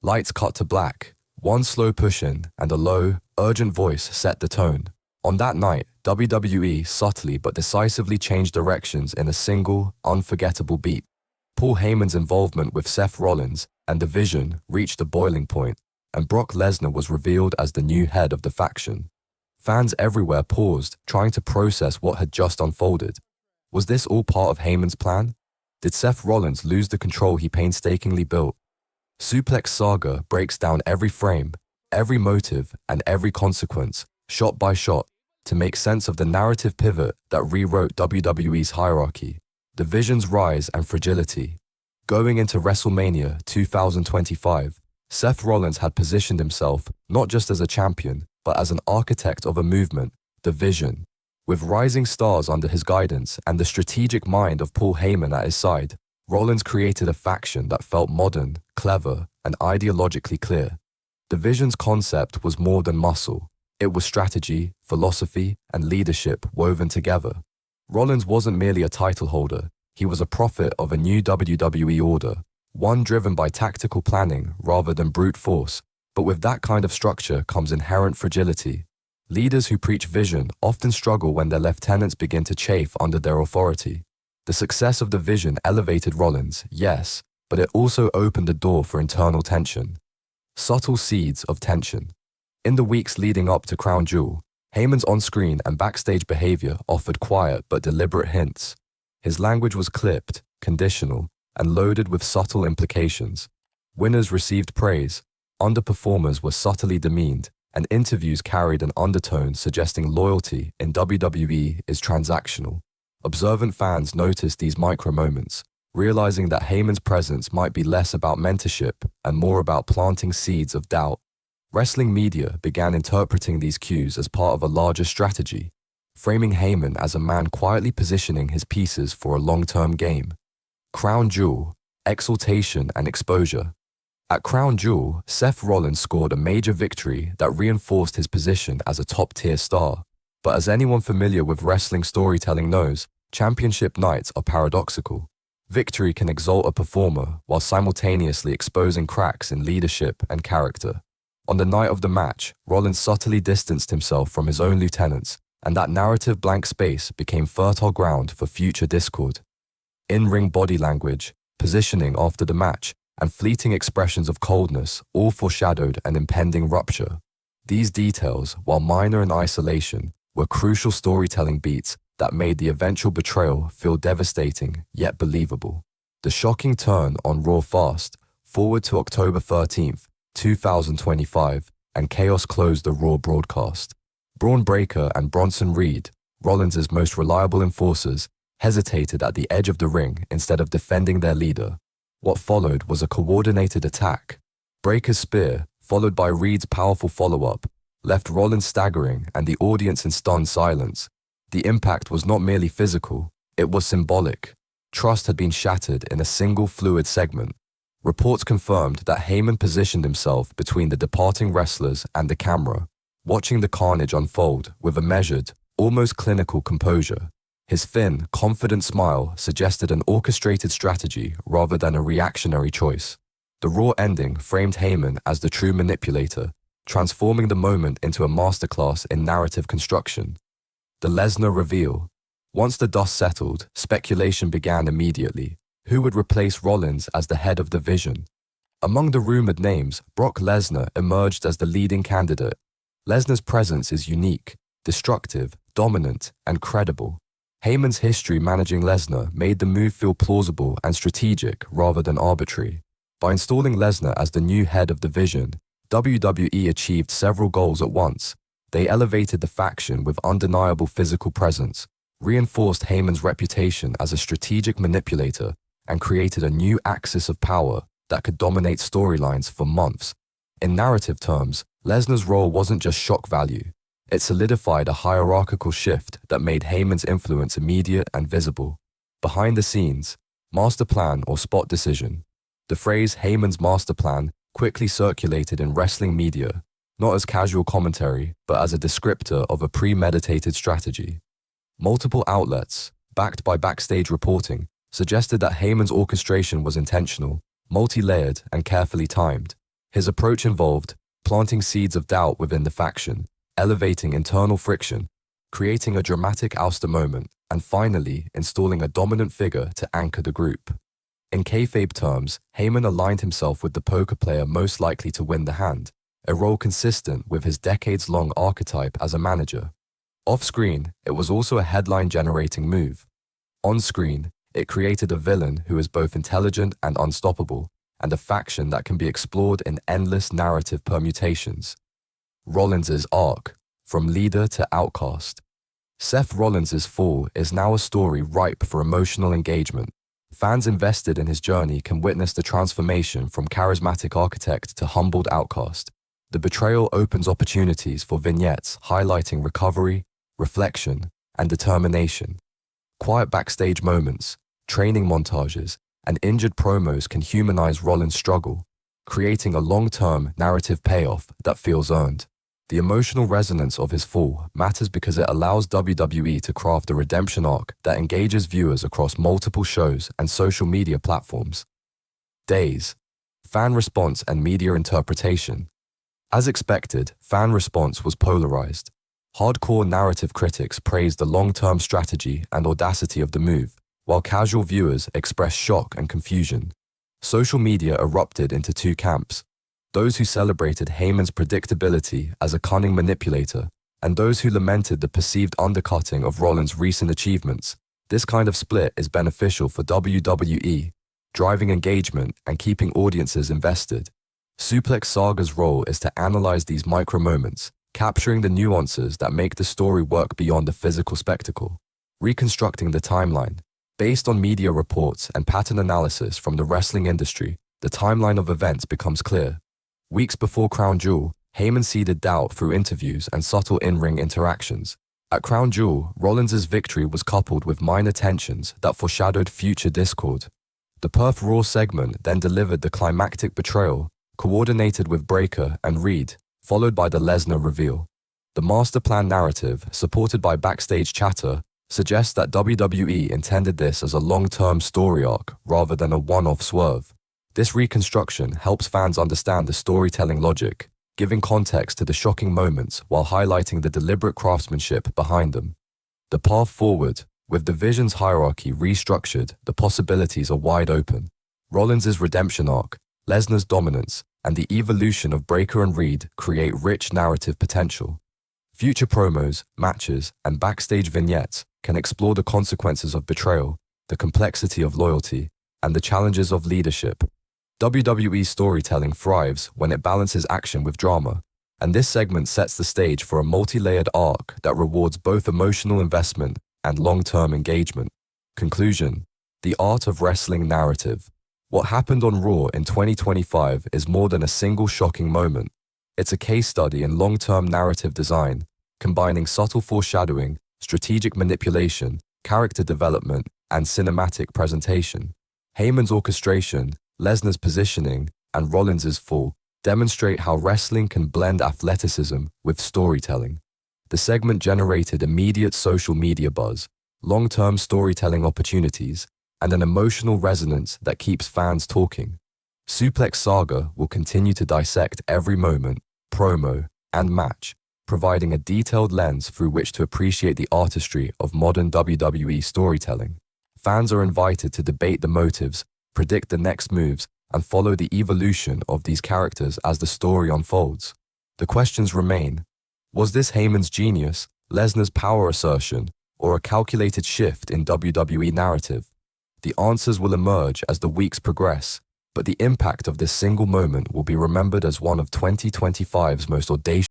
Lights cut to black. One slow push-in and a low, urgent voice set the tone. On that night, WWE subtly but decisively changed directions in a single, unforgettable beat. Paul Heyman's involvement with Seth Rollins and the Vision reached a boiling point, and Brock Lesnar was revealed as the new head of the faction. Fans everywhere paused, trying to process what had just unfolded. Was this all part of Heyman's plan? Did Seth Rollins lose the control he painstakingly built? SUPLEX SAGA breaks down every frame, every motive, and every consequence, shot by shot, to make sense of the narrative pivot that rewrote WWE's hierarchy, the Vision's rise and fragility. Going into WrestleMania 2025, Seth Rollins had positioned himself not just as a champion, but as an architect of a movement, the Vision. With rising stars under his guidance and the strategic mind of Paul Heyman at his side, Rollins created a faction that felt modern, clever, and ideologically clear. The Vision's concept was more than muscle. It was strategy, philosophy, and leadership woven together. Rollins wasn't merely a title holder, he was a prophet of a new WWE order, one driven by tactical planning rather than brute force. But with that kind of structure comes inherent fragility. Leaders who preach vision often struggle when their lieutenants begin to chafe under their authority. The success of the Vision elevated Rollins, yes, but it also opened the door for internal tension. Subtle seeds of tension. In the weeks leading up to Crown Jewel, Heyman's on-screen and backstage behavior offered quiet but deliberate hints. His language was clipped, conditional, and loaded with subtle implications. Winners received praise, underperformers were subtly demeaned, and interviews carried an undertone suggesting loyalty in WWE is transactional. Observant fans noticed these micro-moments, realizing that Heyman's presence might be less about mentorship and more about planting seeds of doubt. Wrestling media began interpreting these cues as part of a larger strategy, framing Heyman as a man quietly positioning his pieces for a long-term game. Crown Jewel, exaltation and exposure. At Crown Jewel, Seth Rollins scored a major victory that reinforced his position as a top-tier star. But as anyone familiar with wrestling storytelling knows, championship nights are paradoxical. Victory can exalt a performer while simultaneously exposing cracks in leadership and character. On the night of the match, Rollins subtly distanced himself from his own lieutenants, and that narrative blank space became fertile ground for future discord. In-ring body language, positioning after the match, and fleeting expressions of coldness all foreshadowed an impending rupture. These details, while minor in isolation, were crucial storytelling beats that made the eventual betrayal feel devastating yet believable. The shocking turn on Raw fast forward to October 13th, 2025, and chaos closed the Raw broadcast. Braun Breaker and Bronson Reed, Rollins' most reliable enforcers, hesitated at the edge of the ring instead of defending their leader. What followed was a coordinated attack. Breaker's spear, followed by Reed's powerful follow-up, left Rollins staggering and the audience in stunned silence. The impact was not merely physical, it was symbolic. Trust had been shattered in a single fluid segment. Reports confirmed that Heyman positioned himself between the departing wrestlers and the camera, watching the carnage unfold with a measured, almost clinical composure. His thin, confident smile suggested an orchestrated strategy rather than a reactionary choice. The Raw ending framed Heyman as the true manipulator, transforming the moment into a masterclass in narrative construction. The Lesnar reveal. Once the dust settled, speculation began immediately. Who would replace Rollins as the head of the Vision? Among the rumored names, Brock Lesnar emerged as the leading candidate. Lesnar's presence is unique, destructive, dominant, and credible. Heyman's history managing Lesnar made the move feel plausible and strategic rather than arbitrary. By installing Lesnar as the new head of the Vision, WWE achieved several goals at once. They elevated the faction with undeniable physical presence, reinforced Heyman's reputation as a strategic manipulator, and created a new axis of power that could dominate storylines for months. In narrative terms, Lesnar's role wasn't just shock value. It solidified a hierarchical shift that made Heyman's influence immediate and visible. Behind the scenes, master plan or spot decision. The phrase Heyman's master plan quickly circulated in wrestling media, not as casual commentary, but as a descriptor of a premeditated strategy. Multiple outlets, backed by backstage reporting, suggested that Heyman's orchestration was intentional, multi-layered, and carefully timed. His approach involved planting seeds of doubt within the faction, elevating internal friction, creating a dramatic ouster moment, and finally installing a dominant figure to anchor the group. In kayfabe terms, Heyman aligned himself with the poker player most likely to win the hand, a role consistent with his decades-long archetype as a manager. Off-screen, it was also a headline-generating move. On-screen, it created a villain who is both intelligent and unstoppable, and a faction that can be explored in endless narrative permutations. Rollins' arc, from leader to outcast. Seth Rollins' fall is now a story ripe for emotional engagement. Fans invested in his journey can witness the transformation from charismatic architect to humbled outcast. The betrayal opens opportunities for vignettes highlighting recovery, reflection, and determination. Quiet backstage moments, training montages, and injured promos can humanize Rollins' struggle, creating a long-term narrative payoff that feels earned. The emotional resonance of his fall matters because it allows WWE to craft a redemption arc that engages viewers across multiple shows and social media platforms. Days, fan response and media interpretation. As expected, fan response was polarized. Hardcore narrative critics praised the long-term strategy and audacity of the move, while casual viewers expressed shock and confusion. Social media erupted into two camps: those who celebrated Heyman's predictability as a cunning manipulator, and those who lamented the perceived undercutting of Rollins' recent achievements. This kind of split is beneficial for WWE, driving engagement and keeping audiences invested. SUPLEX SAGA's role is to analyze these micro-moments, capturing the nuances that make the story work beyond the physical spectacle. Reconstructing the timeline. Based on media reports and pattern analysis from the wrestling industry, the timeline of events becomes clear. Weeks before Crown Jewel, Heyman seeded doubt through interviews and subtle in-ring interactions. At Crown Jewel, Rollins' victory was coupled with minor tensions that foreshadowed future discord. The Perth Raw segment then delivered the climactic betrayal, coordinated with Breakker and Reed, followed by the Lesnar reveal. The masterplan narrative, supported by backstage chatter, suggests that WWE intended this as a long-term story arc rather than a one-off swerve. This reconstruction helps fans understand the storytelling logic, giving context to the shocking moments while highlighting the deliberate craftsmanship behind them. The path forward. With the Vision's hierarchy restructured, the possibilities are wide open. Rollins' redemption arc, Lesnar's dominance, and the evolution of Breakker and Reed create rich narrative potential. Future promos, matches, and backstage vignettes can explore the consequences of betrayal, the complexity of loyalty, and the challenges of leadership. WWE storytelling thrives when it balances action with drama, and this segment sets the stage for a multi-layered arc that rewards both emotional investment and long-term engagement. Conclusion: the art of wrestling narrative. What happened on Raw in 2025 is more than a single shocking moment. It's a case study in long-term narrative design, combining subtle foreshadowing, strategic manipulation, character development, and cinematic presentation. Heyman's orchestration, Lesnar's positioning, and Rollins' fall demonstrate how wrestling can blend athleticism with storytelling. The segment generated immediate social media buzz, long-term storytelling opportunities, and an emotional resonance that keeps fans talking. SUPLEX SAGA will continue to dissect every moment, promo, and match, providing a detailed lens through which to appreciate the artistry of modern WWE storytelling. Fans are invited to debate the motives, predict the next moves, and follow the evolution of these characters as the story unfolds. The questions remain: was this Heyman's genius, Lesnar's power assertion, or a calculated shift in WWE narrative? The answers will emerge as the weeks progress, but the impact of this single moment will be remembered as one of 2025's most audacious